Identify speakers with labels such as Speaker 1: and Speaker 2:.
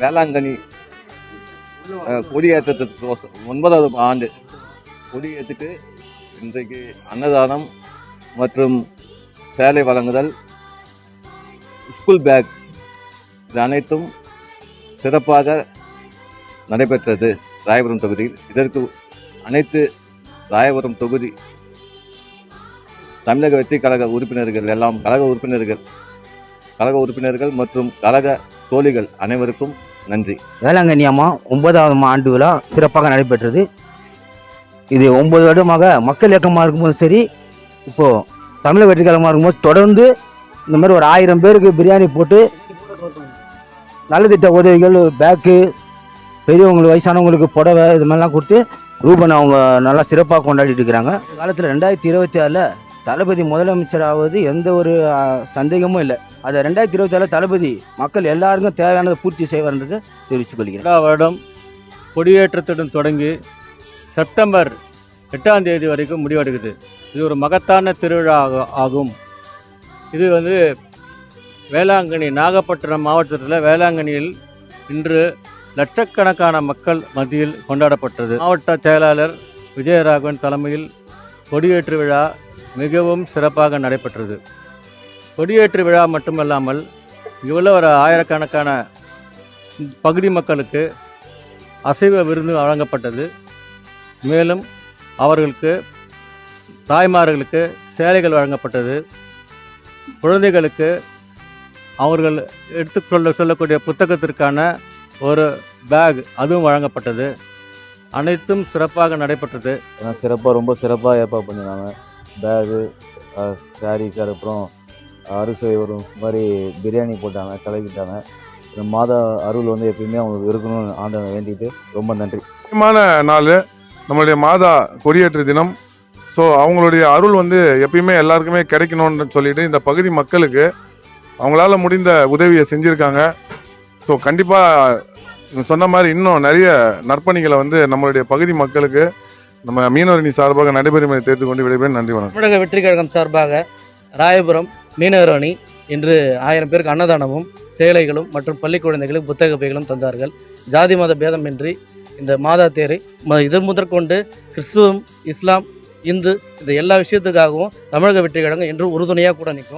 Speaker 1: வேளாங்கண்ணி கொடியேற்றத்துக்கு 9வது ஆண்டு கொடியேற்றிட்டு இன்றைக்கு அன்னதானம் மற்றும் சேலை வழங்குதல், ஸ்கூல் பேக், இது அனைத்தும் சிறப்பாக நடைபெற்றது ராயபுரம் தொகுதியில். இதற்கு அனைத்து ராயபுரம் தொகுதி தமிழக வெற்றி கழக உறுப்பினர்கள் எல்லாம், கழக உறுப்பினர்கள் மற்றும் கழக தோழிகள் அனைவருக்கும் நன்றி.
Speaker 2: வேளாங்கண்ணி அம்மா 9வது ஆண்டு விழா சிறப்பாக நடைபெற்றது. இது 9 வருடமாக மக்கள் இயக்கமாக இருக்கும்போது சரி, இப்போது தமிழக வெற்றி கழகமாக இருக்கும்போது தொடர்ந்து இந்த மாதிரி ஒரு 1000 பேருக்கு பிரியாணி போட்டு நலத்திட்ட உதவிகள், பேக்கு, பெரியவங்களுக்கு வயசானவங்களுக்கு புடவை, இது மாதிரிலாம் கொடுத்து ரூபன் அவங்க நல்லா சிறப்பாக கொண்டாடிட்டு இருக்கிறாங்க. காலத்தில் 2026 தளபதி முதலமைச்சராவது எந்த ஒரு சந்தேகமும் இல்லை. அதை 2026 தளபதி மக்கள் எல்லாருக்கும் தேவையானதை பூர்த்தி செய்வார்ன்றதை தெரிவித்துக் கொள்கிறேன்.
Speaker 3: எல்லா வருடம் கொடியேற்றத்துடன் தொடங்கி செப்டம்பர் 8ஆம் தேதி வரைக்கும் முடிவடைகிறது. இது ஒரு மகத்தான திருவிழா ஆகும். இது வேளாங்கண்ணி, நாகப்பட்டினம் மாவட்டத்தில் வேளாங்கண்ணியில் இன்று லட்சக்கணக்கான மக்கள் மத்தியில் கொண்டாடப்பட்டது. மாவட்ட செயலாளர் விஜயராகவன் தலைமையில் கொடியேற்று விழா மிகவும் சிறப்பாக நடைபெற்றது. கொடியேற்று விழா மட்டுமல்லாமல் இவ்வளோ ஒரு ஆயிரக்கணக்கான பகுதி மக்களுக்கு அசைவ விருந்து வழங்கப்பட்டது. மேலும் அவர்களுக்கு, தாய்மார்களுக்கு சேலைகள் வழங்கப்பட்டது. குழந்தைகளுக்கு அவர்கள் சொல்லக்கூடிய புத்தகத்திற்கான ஒரு பேக் அதுவும் வழங்கப்பட்டது. அனைத்தும் சிறப்பாக நடைபெற்றது.
Speaker 4: ரொம்ப சிறப்பாக ஏற்பாடு பண்ணிருந்தாங்க. பேகு, சாரீஸ், அதுக்கப்புறம் அறுசுவை ஒரு மாதிரி பிரியாணி போட்டாங்க, கலக்கிட்டாங்க. மாதா அருள் எப்பயுமே அவங்களுக்கு இருக்கணும்னு ஆண்டவனை வேண்டிட்டு ரொம்ப நன்றி.
Speaker 5: முக்கியமான நாள் நம்மளுடைய மாதா கொடியேற்று தினம். ஸோ அவங்களுடைய அருள் எப்பயுமே எல்லாருக்குமே கிடைக்கணும்னு சொல்லிட்டு இந்த பகுதி மக்களுக்கு அவங்களால முடிந்த உதவியை செஞ்சுருக்காங்க. ஸோ கண்டிப்பாக சொன்ன மாதிரி இன்னும் நிறைய நற்பணிகளை நம்மளுடைய பகுதி மக்களுக்கு நம்ம மீனவரணி சார்பாக நடைபெறும் தேர்த்து கொண்டு விடைபெறும். நன்றி, வணக்கம்.
Speaker 6: தமிழக வெற்றி கழகம் சார்பாக ராயபுரம் மீனவரணி இன்று 1000 பேருக்கு அன்னதானமும் சேலைகளும் மற்றும் பள்ளி குழந்தைகளுக்கு புத்தக பைகளும் தந்தார்கள். ஜாதி மத பேதமின்றி இந்த மாதா தேரை இது முதற்கொண்டு கிறிஸ்துவம், இஸ்லாம், இந்து, இந்த எல்லா விஷயத்துக்காகவும் தமிழக வெற்றி கழகம் என்று உறுதுணையாக கூட நிற்கும்.